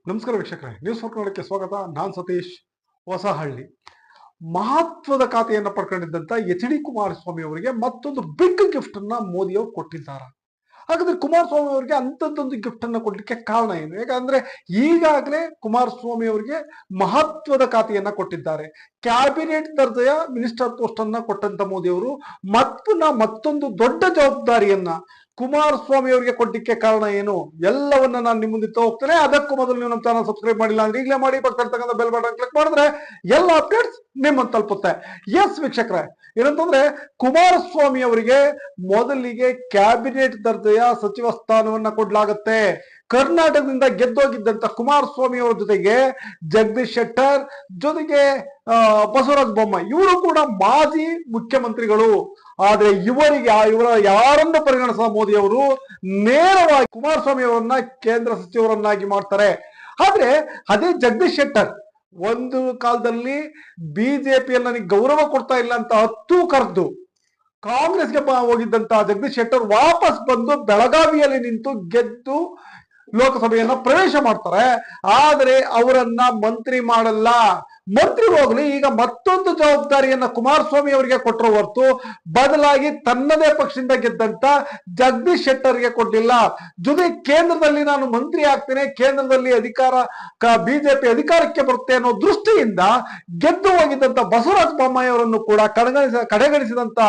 ನಮಸ್ಕಾರ ವೀಕ್ಷಕರೇ, news four ಕನ್ನಡಕ್ಕೆ ಸ್ವಾಗತ. ನಾನು ಸತೀಶ್ ಹೊಸಹಳ್ಳಿ. ಮಹತ್ವದ ಖಾತೆಯನ್ನ ಪಡ್ಕೊಂಡಿದ್ದಂತ ಎಚ್.ಡಿ. ಕುಮಾರಸ್ವಾಮಿ ಅವರಿಗೆ ಮತ್ತೊಂದು ಬಿಗ್ ಗಿಫ್ಟ್ ಅನ್ನ ಮೋದಿ ಅವರು ಕೊಟ್ಟಿದ್ದಾರೆ. ಹಾಗಾದ್ರೆ ಕುಮಾರಸ್ವಾಮಿ ಅವರಿಗೆ ಅಂತದ್ದೊಂದು ಗಿಫ್ಟ್ ಅನ್ನ ಕೊಡ್ಲಿಕ್ಕೆ ಕಾರಣ ಏನು? ಯಾಕಂದ್ರೆ ಈಗಾಗಲೇ ಕುಮಾರಸ್ವಾಮಿ ಅವರಿಗೆ ಮಹತ್ವದ ಖಾತೆಯನ್ನ ಕೊಟ್ಟಿದ್ದಾರೆ. ಕ್ಯಾಬಿನೆಟ್ ದರ್ಜೆಯ ಮಿನಿಸ್ಟರ್ ಪೋಸ್ಟ್ ಅನ್ನ ಕೊಟ್ಟಂತ ಮೋದಿ ಅವರು ಮತ್ತೊಂದು ದೊಡ್ಡ ಜವಾಬ್ದಾರಿಯನ್ನ ಕುಮಾರಸ್ವಾಮಿ ಅವರಿಗೆ ಕೊಡ್ಲಿಕ್ಕೆ ಕಾರಣ ಏನು ಎಲ್ಲವನ್ನ ನಾನು ನಿಮ್ಮ ಮುಂದೆ ಹೋಗ್ತೇನೆ. ಅದಕ್ಕೂ ಮೊದಲು ನೀವು ನಮ್ಮ ಚಾನಲ್ ಸಬ್ಸ್ಕ್ರೈಬ್ ಮಾಡಿಲ್ಲ ಅಂದ್ರೆ ಈಗಲೇ ಮಾಡಿ, ಪಕ್ಕದಲ್ಲಿರ್ತಕ್ಕಂಥ ಬೆಲ್ ಬಟನ್ ಕ್ಲಿಕ್ ಮಾಡಿದ್ರೆ ಎಲ್ಲ ಅಪ್ಡೇಟ್ಸ್ ನಿಮ್ಮನ್ನು ತಲುಪುತ್ತೆ. ಎಸ್ ವೀಕ್ಷಕರೇ, ಏನಂತಂದ್ರೆ ಕುಮಾರಸ್ವಾಮಿ ಅವರಿಗೆ ಮೊದಲಿಗೆ ಕ್ಯಾಬಿನೆಟ್ ದರ್ಜೆಯ ಸಚಿವ ಸ್ಥಾನವನ್ನ ಕೊಡ್ಲಾಗತ್ತೆ. ಕರ್ನಾಟಕದಿಂದ ಗೆದ್ದೋಗಿದ್ದಂತ ಕುಮಾರಸ್ವಾಮಿ ಅವರ ಜೊತೆಗೆ ಜಗದೀಶ್ ಶೆಟ್ಟರ್ ಜೊತೆಗೆ ಬಸವರಾಜ ಬೊಮ್ಮಾಯಿ ಇವರು ಕೂಡ ಮಾಜಿ ಮುಖ್ಯಮಂತ್ರಿಗಳು. ಆದ್ರೆ ಇವರ ಯಾರನ್ನು ಪರಿಗಣಿಸುವ ಮೋದಿ ಅವರು ನೇರವಾಗಿ ಕುಮಾರಸ್ವಾಮಿ ಅವರನ್ನ ಕೇಂದ್ರ ಸಚಿವರನ್ನಾಗಿ ಮಾಡ್ತಾರೆ. ಆದ್ರೆ ಅದೇ ಜಗದೀಶ್ ಶೆಟ್ಟರ್ ಒಂದು ಕಾಲದಲ್ಲಿ ಬಿಜೆಪಿಯಲ್ಲಿ ನನಗೆ ಗೌರವ ಕೊಡ್ತಾ ಇಲ್ಲ ಅಂತ ಹತ್ತು ಕರೆದು ಕಾಂಗ್ರೆಸ್ಗೆ ಹೋಗಿದ್ದಂತ ಜಗದೀಶ್ ಶೆಟ್ಟರ್ ವಾಪಸ್ ಬಂದು ಬೆಳಗಾವಿಯಲ್ಲಿ ನಿಂತು ಗೆದ್ದು ಲೋಕಸಭೆಯನ್ನ ಪ್ರವೇಶ ಮಾಡ್ತಾರೆ. ಆದರೆ ಅವರನ್ನ ಮಂತ್ರಿ ಮಾಡಲ್ಲ. ಮಂತ್ರಿ ಹೋಗ್ಲಿ, ಈಗ ಮತ್ತೊಂದು ಜವಾಬ್ದಾರಿಯನ್ನ ಕುಮಾರಸ್ವಾಮಿ ಅವರಿಗೆ ಕೊಟ್ಟರು ಹೊರತು ಬದಲಾಗಿ ತನ್ನದೇ ಪಕ್ಷದಿಂದ ಗೆದ್ದಂತ ಜಗದೀಶ್ ಶೆಟ್ಟರ್ಗೆ ಕೊಡ್ಲಿಲ್ಲ. ಜೊತೆ ಕೇಂದ್ರದಲ್ಲಿ ನಾನು ಮಂತ್ರಿ ಆಗ್ತೇನೆ, ಕೇಂದ್ರದಲ್ಲಿ ಬಿಜೆಪಿ ಅಧಿಕಾರಕ್ಕೆ ಬರುತ್ತೆ ಅನ್ನೋ ದೃಷ್ಟಿಯಿಂದ ಗೆದ್ದು ಹೋಗಿದ್ದಂತ ಬಸವರಾಜ ಬೊಮ್ಮಾಯಿ ಅವರನ್ನು ಕೂಡ ಕಡೆಗಣಿಸಿದಂತ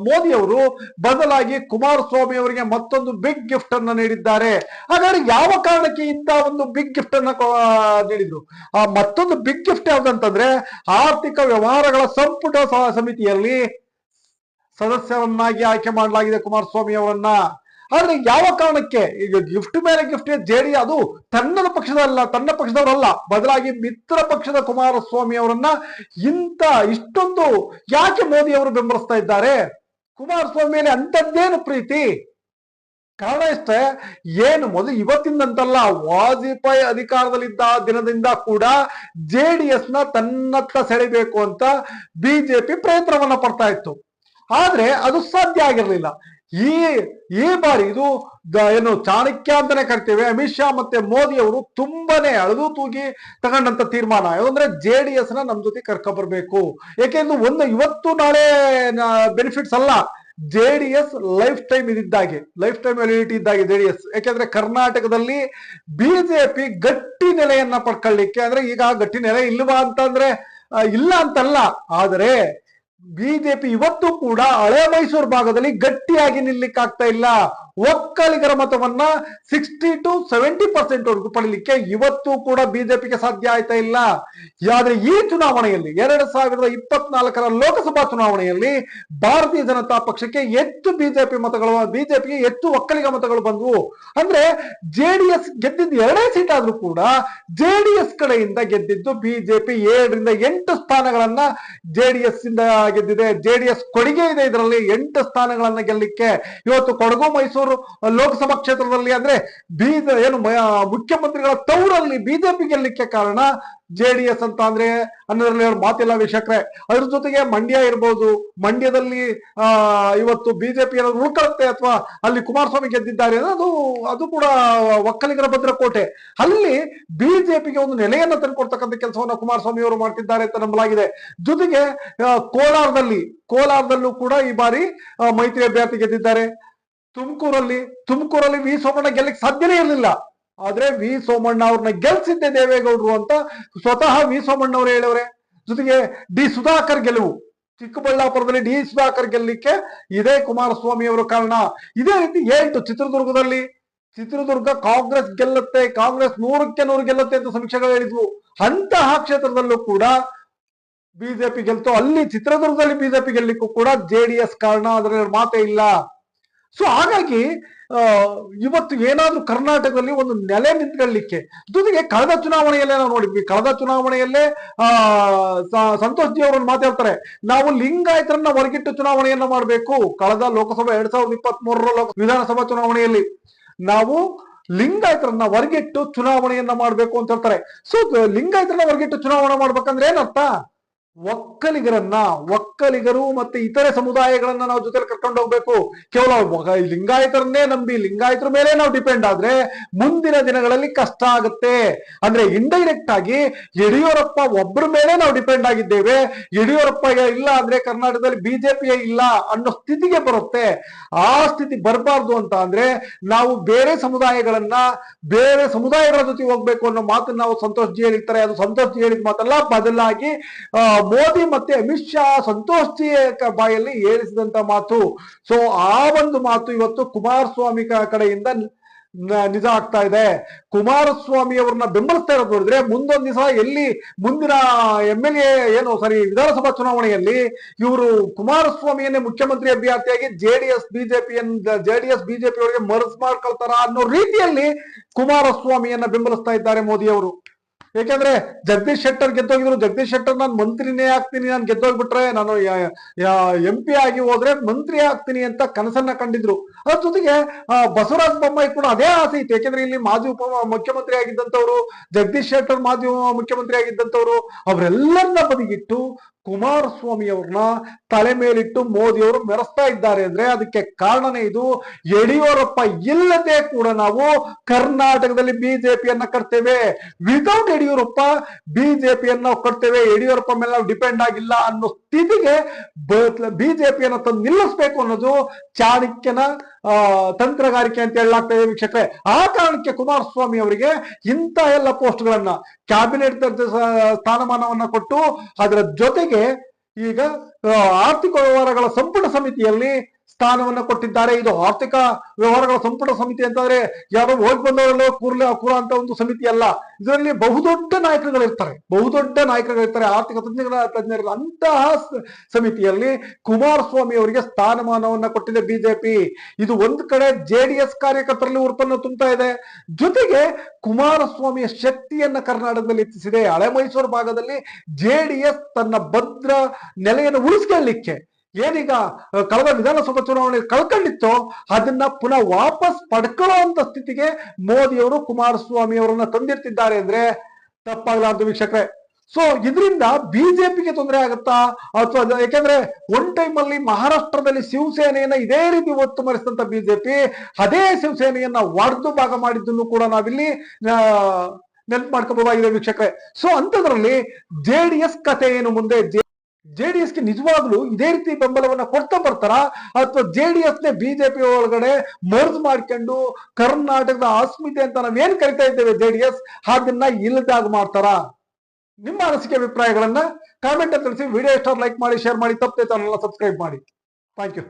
ಮೋದಿ ಅವರು ಬದಲಾಗಿ ಕುಮಾರಸ್ವಾಮಿ ಅವರಿಗೆ ಮತ್ತೊಂದು ಬಿಗ್ ಗಿಫ್ಟ್ ಅನ್ನ ನೀಡಿದ್ದಾರೆ. ಹಾಗಾದ್ರೆ ಯಾವ ಕಾರಣಕ್ಕೆ ಇಂತ ಒಂದು ಬಿಗ್ ಗಿಫ್ಟ್ ಅನ್ನ ನೀಡಿದ್ರು? ಆ ಮತ್ತೊಂದು ಬಿಗ್ ಗಿಫ್ಟ್ ಯಾವ್ದಂತಂದ್ರೆ ಆರ್ಥಿಕ ವ್ಯವಹಾರಗಳ ಸಂಪುಟ ಸಮಿತಿಯಲ್ಲಿ ಸದಸ್ಯರನ್ನಾಗಿ ಆಯ್ಕೆ ಮಾಡಲಾಗಿದೆ ಕುಮಾರಸ್ವಾಮಿ ಅವರನ್ನ. ಆದ್ರೆ ಯಾವ ಕಾರಣಕ್ಕೆ? ಈಗ ಗಿಫ್ಟ್ ಮೇಲೆ ಗಿಫ್ಟ್ ಅದು ತನ್ನ ಪಕ್ಷದವರಲ್ಲ, ಬದಲಾಗಿ ಮಿತ್ರ ಪಕ್ಷದ ಕುಮಾರಸ್ವಾಮಿ ಅವರನ್ನ ಇಷ್ಟೊಂದು ಯಾಕೆ ಮೋದಿ ಅವರು ಬೆಂಬಲಿಸ್ತಾ ಇದ್ದಾರೆ? ಕುಮಾರಸ್ವಾಮಿ ಮೇಲೆ ಅಂತದ್ದೇನು ಪ್ರೀತಿ? ಕಾರಣ ಇಷ್ಟೇ, ಏನು ಮೊದಲು ಇವತ್ತಿಂದಂತಲ್ಲ, ವಾಜಪೇಯಿ ಅಧಿಕಾರದಲ್ಲಿದ್ದ ದಿನದಿಂದ ಕೂಡ ಜೆಡಿಎಸ್ ನ ತನ್ನತ್ತ ಸೆಳೆಬೇಕು ಅಂತ ಬಿಜೆಪಿ ಪ್ರಯತ್ನವನ್ನ ಪಡ್ತಾ ಇತ್ತು. ಆದ್ರೆ ಅದು ಸಾಧ್ಯ ಆಗಿರ್ಲಿಲ್ಲ. ಈ ಬಾರಿ ಇದು ಏನು ಚಾಣಕ್ಯ ಅಂತಾನೆ ಕರಿತೇವೆ. ಅಮಿತ್ ಶಾ ಮತ್ತೆ ಮೋದಿ ಅವರು ತುಂಬಾನೇ ಅಳೆದು ತೂಗಿ ತಗೊಂಡಂತ ತೀರ್ಮಾನ ಯಾವಂದ್ರೆ ಜೆಡಿಎಸ್ ನ ನಮ್ ಜೊತೆ ಕರ್ಕೊಬರ್ಬೇಕು. ಯಾಕೆಂದ್ರೆ ಇವತ್ತು ನಾಳೆ ಬೆನಿಫಿಟ್ಸ್ ಅಲ್ಲ, ಜೆಡಿಎಸ್ ಲೈಫ್ ಟೈಮ್ ವ್ಯಾಲಿಡಿಟಿ ಇದ್ದಾಗೆ ಜೆಡಿಎಸ್. ಯಾಕೆಂದ್ರೆ ಕರ್ನಾಟಕದಲ್ಲಿ ಬಿಜೆಪಿ ಗಟ್ಟಿ ನೆಲೆಯನ್ನ ಪಡ್ಕೊಳ್ಳಿಕ್ಕೆ, ಅಂದ್ರೆ ಈಗ ಗಟ್ಟಿ ನೆಲೆ ಇಲ್ವಾ ಅಂತಂದ್ರೆ ಇಲ್ಲ ಅಂತಲ್ಲ, ಆದರೆ ಬಿಜೆಪಿ ಇವತ್ತು ಕೂಡ ಹಳೆ ಮೈಸೂರು ಭಾಗದಲ್ಲಿ ಗಟ್ಟಿಯಾಗಿ ನಿಲ್ಲಿಕ್ಕಾಗ್ತಾ ಇಲ್ಲ. ಒಕ್ಕಲಿಗರ ಮತವನ್ನ 60 to 70% ವರೆಗೂ ಪಡಲಿಕ್ಕೆ ಇವತ್ತು ಕೂಡ ಬಿಜೆಪಿಗೆ ಸಾಧ್ಯ ಆಯ್ತಾ ಇಲ್ಲ. ಆದ್ರೆ ಈ ಚುನಾವಣೆಯಲ್ಲಿ 2024 ಲೋಕಸಭಾ ಚುನಾವಣೆಯಲ್ಲಿ ಭಾರತೀಯ ಜನತಾ ಪಕ್ಷಕ್ಕೆ ಹೆಚ್ಚು ಬಿಜೆಪಿಗೆ ಹೆಚ್ಚು ಒಕ್ಕಲಿಗ ಮತಗಳು ಬಂದವು. ಅಂದ್ರೆ ಜೆಡಿಎಸ್ ಗೆದ್ದಿದ್ದು 2 ಸೀಟ್ ಆದ್ರೂ ಕೂಡ ಜೆಡಿಎಸ್ ಕಡೆಯಿಂದ ಗೆದ್ದಿದ್ದು ಬಿಜೆಪಿ 7 ರಿಂದ 8 ಸ್ಥಾನಗಳನ್ನ ಜೆಡಿಎಸ್ ಇಂದ ಗೆದ್ದಿದೆ. ಜೆಡಿಎಸ್ ಕೊಡುಗೆ ಇದೆ ಇದರಲ್ಲಿ 8 ಸ್ಥಾನಗಳನ್ನ ಗೆಲ್ಲಲಿಕ್ಕೆ. ಇವತ್ತು ಕೊಡಗು ಮೈಸೂರು ಲೋಕಸಭಾ ಕ್ಷೇತ್ರದಲ್ಲಿ ಅಂದ್ರೆ ಮುಖ್ಯಮಂತ್ರಿಗಳ ತವರಲ್ಲಿ ಬಿಜೆಪಿ ಗೆಲ್ಲಲಿಕ್ಕೆ ಕಾರಣ ಜೆಡಿಎಸ್ ಅಂತ ಅಂದ್ರೆ ಅನ್ನೋದ್ರಲ್ಲಿ ಮಾತಿಲ್ಲ ವೀಕ್ಷಕರೇ. ಅದ್ರ ಜೊತೆಗೆ ಮಂಡ್ಯ ಇರ್ಬೋದು, ಮಂಡ್ಯದಲ್ಲಿ ಇವತ್ತು ಬಿಜೆಪಿ ಏನಾದ್ರು ಉಳ್ಕೊಳ್ಳುತ್ತೆ ಅಥವಾ ಅಲ್ಲಿ ಕುಮಾರಸ್ವಾಮಿ ಗೆದ್ದಿದ್ದಾರೆ ಅದು ಕೂಡ ಒಕ್ಕಲಿಗರ ಭದ್ರಕೋಟೆ. ಅಲ್ಲಿ ಬಿಜೆಪಿಗೆ ಒಂದು ನೆಲೆಯನ್ನ ತಂದುಕೊಡ್ತಕ್ಕಂಥ ಕೆಲಸವನ್ನ ಕುಮಾರಸ್ವಾಮಿ ಅವರು ಮಾಡ್ತಿದ್ದಾರೆ ಅಂತ ನಂಬಲಾಗಿದೆ. ಜೊತೆಗೆ ಕೋಲಾರದಲ್ಲೂ ಕೂಡ ಈ ಬಾರಿ ಮೈತ್ರಿ ಅಭ್ಯರ್ಥಿ ಗೆದ್ದಿದ್ದಾರೆ. ತುಮಕೂರಲ್ಲಿ ವಿ ಸೋಮಣ್ಣ ಗೆಲ್ಲಕ್ಕೆ ಸಾಧ್ಯನೇ ಇರಲಿಲ್ಲ. ಆದ್ರೆ ವಿ ಸೋಮಣ್ಣ ಅವ್ರನ್ನ ಗೆಲ್ಸಿದ್ದೆ ದೇವೇಗೌಡರು ಅಂತ ಸ್ವತಃ ವಿ ಸೋಮಣ್ಣ ಅವರು ಹೇಳವ್ರೆ. ಜೊತೆಗೆ ಡಿ ಸುಧಾಕರ್ ಗೆಲುವು, ಚಿಕ್ಕಬಳ್ಳಾಪುರದಲ್ಲಿ ಡಿ ಸುಧಾಕರ್ ಗೆಲ್ಲಲಿಕ್ಕೆ ಇದೇ ಕುಮಾರಸ್ವಾಮಿ ಅವರು ಕಾರಣ. ಇದೇ ರೀತಿ 8 ಚಿತ್ರದುರ್ಗ ಕಾಂಗ್ರೆಸ್ ಗೆಲ್ಲುತ್ತೆ, ಕಾಂಗ್ರೆಸ್ 100ಕ್ಕೆ 100 ಗೆಲ್ಲುತ್ತೆ ಅಂತ ಸಮೀಕ್ಷೆಗಳು ಹೇಳಿದ್ವು. ಅಂತಹ ಕ್ಷೇತ್ರದಲ್ಲೂ ಕೂಡ ಬಿಜೆಪಿ ಗೆಲ್ತು. ಅಲ್ಲಿ ಚಿತ್ರದುರ್ಗದಲ್ಲಿ ಬಿಜೆಪಿ ಗೆಲ್ಲಲಿಕ್ಕೂ ಕೂಡ ಜೆಡಿಎಸ್ ಕಾರಣ, ಅದರಲ್ಲಿ ಮಾತೇ ಇಲ್ಲ. ಸೊ ಹಾಗಾಗಿ ಇವತ್ತು ಏನಾದ್ರೂ ಕರ್ನಾಟಕದಲ್ಲಿ ಒಂದು ನೆಲೆ ನಿಂತ್ಕೊಳ್ಳಿಕ್ಕೆ, ಜೊತೆಗೆ ಕಳೆದ ಚುನಾವಣೆಯಲ್ಲೇ ನಾವು ನೋಡಿದ್ವಿ. ಕಳೆದ ಚುನಾವಣೆಯಲ್ಲೇ ಸಂತೋಷ್ ಜಿ ಅವರು ಮಾತಾಡ್ತಾರೆ, ನಾವು ಲಿಂಗಾಯತರನ್ನ ಹೊರಗಿಟ್ಟು ಚುನಾವಣೆಯನ್ನ ಮಾಡಬೇಕು. ಕಳೆದ ಲೋಕಸಭಾ 2023 ವಿಧಾನಸಭಾ ಚುನಾವಣೆಯಲ್ಲಿ ನಾವು ಲಿಂಗಾಯತರನ್ನ ಹೊರಗಿಟ್ಟು ಚುನಾವಣೆಯನ್ನ ಮಾಡ್ಬೇಕು ಅಂತ ಹೇಳ್ತಾರೆ. ಸೊ ಲಿಂಗಾಯತರನ್ನ ಹೊರಗಿಟ್ಟು ಚುನಾವಣೆ ಮಾಡ್ಬೇಕಂದ್ರೆ ಏನರ್ಥ? ಒಕ್ಕಲಿಗರು ಮತ್ತೆ ಇತರೆ ಸಮುದಾಯಗಳನ್ನ ನಾವು ಜೊತೆಲಿ ಕರ್ಕೊಂಡು ಹೋಗ್ಬೇಕು. ಕೇವಲ ಲಿಂಗಾಯತರನ್ನೇ ನಂಬಿ ಲಿಂಗಾಯತರ ಮೇಲೆ ನಾವು ಡಿಪೆಂಡ್ ಆದ್ರೆ ಮುಂದಿನ ದಿನಗಳಲ್ಲಿ ಕಷ್ಟ ಆಗುತ್ತೆ. ಅಂದ್ರೆ ಇಂಡೈರೆಕ್ಟ್ ಆಗಿ ಯಡಿಯೂರಪ್ಪ ಒಬ್ಬರ ಮೇಲೆ ನಾವು ಡಿಪೆಂಡ್ ಆಗಿದ್ದೇವೆ. ಯಡಿಯೂರಪ್ಪ ಇಲ್ಲ ಅಂದ್ರೆ ಕರ್ನಾಟಕದಲ್ಲಿ ಬಿಜೆಪಿಯೇ ಇಲ್ಲ ಅನ್ನೋ ಸ್ಥಿತಿಗೆ ಬರುತ್ತೆ. ಆ ಸ್ಥಿತಿ ಬರಬಾರ್ದು ಅಂತ ಅಂದ್ರೆ ನಾವು ಬೇರೆ ಸಮುದಾಯಗಳ ಜೊತೆ ಹೋಗ್ಬೇಕು ಅನ್ನೋ ಮಾತನ್ನ ನಾವು ಸಂತೋಷ್ ಜಿ ಹೇಳಿರ್ತಾರೆ. ಅದು ಸಂತೋಷ್ ಜಿ ಹೇಳಿದ ಮಾತಲ್ಲ, ಬದಲಾಗಿ ಮೋದಿ ಮತ್ತೆ ಅಮಿತ್ ಶಾ ಸಂತೋಷ್ ಜಿ ಬಾಯಲ್ಲಿ ಹೇಳಿಸಿದಂತ ಮಾತು. ಸೊ ಆ ಒಂದು ಮಾತು ಇವತ್ತು ಕುಮಾರಸ್ವಾಮಿ ಕಡೆಯಿಂದ ನಿಜ ಆಗ್ತಾ ಇದೆ. ಕುಮಾರಸ್ವಾಮಿ ಅವ್ರನ್ನ ಬೆಂಬಲಿಸ್ತಾ ಇರೋದು ನೋಡಿದ್ರೆ ಮುಂದೊಂದು ದಿವಸ ಮುಂದಿನ MLA ವಿಧಾನಸಭಾ ಚುನಾವಣೆಯಲ್ಲಿ ಇವರು ಕುಮಾರಸ್ವಾಮಿಯನ್ನೇ ಮುಖ್ಯಮಂತ್ರಿ ಅಭ್ಯರ್ಥಿಯಾಗಿ ಜೆಡಿಎಸ್ ಬಿಜೆಪಿ ಅವರಿಗೆ ಮರ್ಜ್ ಮಾಡ್ಕೊಳ್ತಾರ ಅನ್ನೋ ರೀತಿಯಲ್ಲಿ ಕುಮಾರಸ್ವಾಮಿಯನ್ನ ಬೆಂಬಲಿಸ್ತಾ ಇದ್ದಾರೆ ಮೋದಿ ಅವರು. ಯಾಕೆಂದ್ರೆ ಜಗದೀಶ್ ಶೆಟ್ಟರ್ ಗೆದ್ದೋಗಿದ್ರು. ಜಗದೀಶ್ ಶೆಟ್ಟರ್ ನಾನು ಮಂತ್ರಿನೇ ಆಗ್ತೀನಿ, ನಾನು ಗೆದ್ದೋಗ್ಬಿಟ್ರೆ ನಾನು MP ಆಗಿ ಹೋದ್ರೆ ಮಂತ್ರಿ ಆಗ್ತೀನಿ ಅಂತ ಕನಸನ್ನ ಕಂಡಿದ್ರು. ಅದ್ರ ಜೊತೆಗೆ ಬಸವರಾಜ ಬೊಮ್ಮಾಯಿ ಕೂಡ ಅದೇ ಆಸೆ ಇತ್ತು. ಯಾಕೆಂದ್ರೆ ಇಲ್ಲಿ ಮಾಜಿ ಮುಖ್ಯಮಂತ್ರಿ ಆಗಿದ್ದಂಥವ್ರು, ಜಗದೀಶ್ ಶೆಟ್ಟರ್ ಮಾಜಿ ಮುಖ್ಯಮಂತ್ರಿ ಆಗಿದ್ದಂಥವ್ರು, ಅವರೆಲ್ಲರನ್ನ ಬದಿಗಿಟ್ಟು ಕುಮಾರಸ್ವಾಮಿ ಅವ್ರನ್ನ ತಲೆ ಮೇಲಿಟ್ಟು ಮೋದಿ ಅವರು ಮೆರೆಸ್ತಾ ಇದ್ದಾರೆ. ಅಂದ್ರೆ ಅದಕ್ಕೆ ಕಾರಣನೇ ಇದು. ಯಡಿಯೂರಪ್ಪ ಇಲ್ಲದೆ ಕೂಡ ನಾವು ಕರ್ನಾಟಕದಲ್ಲಿ ಬಿಜೆಪಿಯನ್ನ ಕಟ್ತೇವೆ. ವಿತೌಟ್ ಯಡಿಯೂರಪ್ಪ ಬಿಜೆಪಿಯನ್ನ ಕಟ್ತೇವೆ. ಯಡಿಯೂರಪ್ಪ ಮೇಲೆ ನಾವು ಡಿಪೆಂಡ್ ಆಗಿಲ್ಲ ಅನ್ನೋ ಸ್ಥಿತಿಗೆ ಬಿಜೆಪಿಯನ್ನ ತಂದು ನಿಲ್ಲಿಸ್ಬೇಕು ಅನ್ನೋದು ಚಾಣಕ್ಯನ ತಂತ್ರಗಾರಿಕೆ ಅಂತ ಹೇಳಲಾಗ್ತಾ ಇದೆ ವೀಕ್ಷಕರೇ. ಆ ಕಾರಣಕ್ಕೆ ಕುಮಾರಸ್ವಾಮಿ ಅವರಿಗೆ ಇಂಥ ಎಲ್ಲ ಪೋಸ್ಟ್ಗಳನ್ನ, ಕ್ಯಾಬಿನೆಟ್ ಸ್ಥಾನಮಾನವನ್ನ ಕೊಟ್ಟು ಅದರ ಜೊತೆಗೆ ಈಗ ಆರ್ಥಿಕ ವ್ಯವಹಾರಗಳ ಸಂಪುಟ ಸಮಿತಿಯಲ್ಲಿ ಸ್ಥಾನವನ್ನ ಕೊಟ್ಟಿದ್ದಾರೆ. ಇದು ಆರ್ಥಿಕ ವ್ಯವಹಾರಗಳ ಸಂಪುಟ ಸಮಿತಿ ಅಂತಂದ್ರೆ ಯಾರೋ ಹೋಗಿ ಬಂದವರೆಲ್ಲ ಕೂರ ಅಂತ ಒಂದು ಸಮಿತಿ ಅಲ್ಲ. ಇದರಲ್ಲಿ ಬಹುದೊಡ್ಡ ನಾಯಕರುಗಳಿರ್ತಾರೆ, ಆರ್ಥಿಕ ತಜ್ಞರ ಅಂತಹ ಸಮಿತಿಯಲ್ಲಿ ಕುಮಾರಸ್ವಾಮಿ ಅವರಿಗೆ ಸ್ಥಾನಮಾನವನ್ನ ಕೊಟ್ಟಿದೆ ಬಿಜೆಪಿ. ಇದು ಒಂದು ಕಡೆ JDS ಕಾರ್ಯಕರ್ತರಲ್ಲಿ ಉರುಪನ್ನು ತುಂಬುತ್ತಾ ಇದೆ. ಜೊತೆಗೆ ಕುಮಾರಸ್ವಾಮಿಯ ಶಕ್ತಿಯನ್ನ ಕರ್ನಾಟಕದಲ್ಲಿ ಹೆಚ್ಚಿಸಿದೆ. ಹಳೆ ಮೈಸೂರು ಭಾಗದಲ್ಲಿ JDS ತನ್ನ ಭದ್ರ ನೆಲೆಯನ್ನು ಉಳಿಸ್ಕೊಳ್ಳಿಕ್ಕೆ ಏನೀಗ ಕಳೆದ ವಿಧಾನಸಭಾ ಚುನಾವಣೆ ಕಳ್ಕೊಂಡಿತ್ತೋ ಅದನ್ನ ಪುನಃ ವಾಪಸ್ ಪಡ್ಕೊಳ್ಳುವಂತ ಸ್ಥಿತಿಗೆ ಮೋದಿಯವರು ಕುಮಾರಸ್ವಾಮಿ ಅವರನ್ನ ತಂದಿರ್ತಿದ್ದಾರೆ ಅಂದ್ರೆ ತಪ್ಪಾಗಲಾರದು ವೀಕ್ಷಕರೇ. ಸೊ ಇದರಿಂದ ಬಿಜೆಪಿಗೆ ತೊಂದರೆ ಆಗುತ್ತಾ ಅಥವಾ, ಯಾಕೆಂದ್ರೆ ಒನ್ ಟೈಮ್ ಅಲ್ಲಿ ಮಹಾರಾಷ್ಟ್ರದಲ್ಲಿ ಶಿವಸೇನೆಯನ್ನ ಇದೇ ರೀತಿ ಒತ್ತು ಮರೆಸಿದಂತ ಬಿಜೆಪಿ ಅದೇ ಶಿವಸೇನೆಯನ್ನ ಒಡೆದು ಭಾಗ ಮಾಡಿದ್ದನ್ನು ಕೂಡ ನಾವಿಲ್ಲಿ ನೆನಪು ಮಾಡ್ಕೋಬಹುದಾಗಿದೆ ವೀಕ್ಷಕರೇ. ಸೊ ಅಂತದ್ರಲ್ಲಿ JDS ಕಥೆ ಏನು ಮುಂದೆ? JDSಗೆ ನಿಜವಾಗ್ಲೂ ಇದೇ ರೀತಿ ಬೆಂಬಲವನ್ನ ಕೊಡ್ತಾ ಬರ್ತಾರ ಅಥವಾ JDSನೇ ಬಿಜೆಪಿ ಒಳಗಡೆ ಮರ್ಜ್ ಮಾಡ್ಕೊಂಡು ಕರ್ನಾಟಕದ ಅಸ್ಮಿತೆ ಅಂತ ನಾವೇನ್ ಕರಿತಾ ಇದ್ದೇವೆ JDS ಅದನ್ನ ಇಲ್ಲದಾಗ ಮಾಡ್ತಾರ? ನಿಮ್ಮ ಅನಿಸಿಕೆ ಅಭಿಪ್ರಾಯಗಳನ್ನ ಕಾಮೆಂಟ್ ಅಲ್ಲಿ ತಿಳಿಸಿ. ವಿಡಿಯೋ ಇಷ್ಟ ಲೈಕ್ ಮಾಡಿ, ಶೇರ್ ಮಾಡಿ, ತಪ್ಪದೆ ಚಾನಲ್ ಸಬ್ಸ್ಕ್ರೈಬ್ ಮಾಡಿ. Thank you.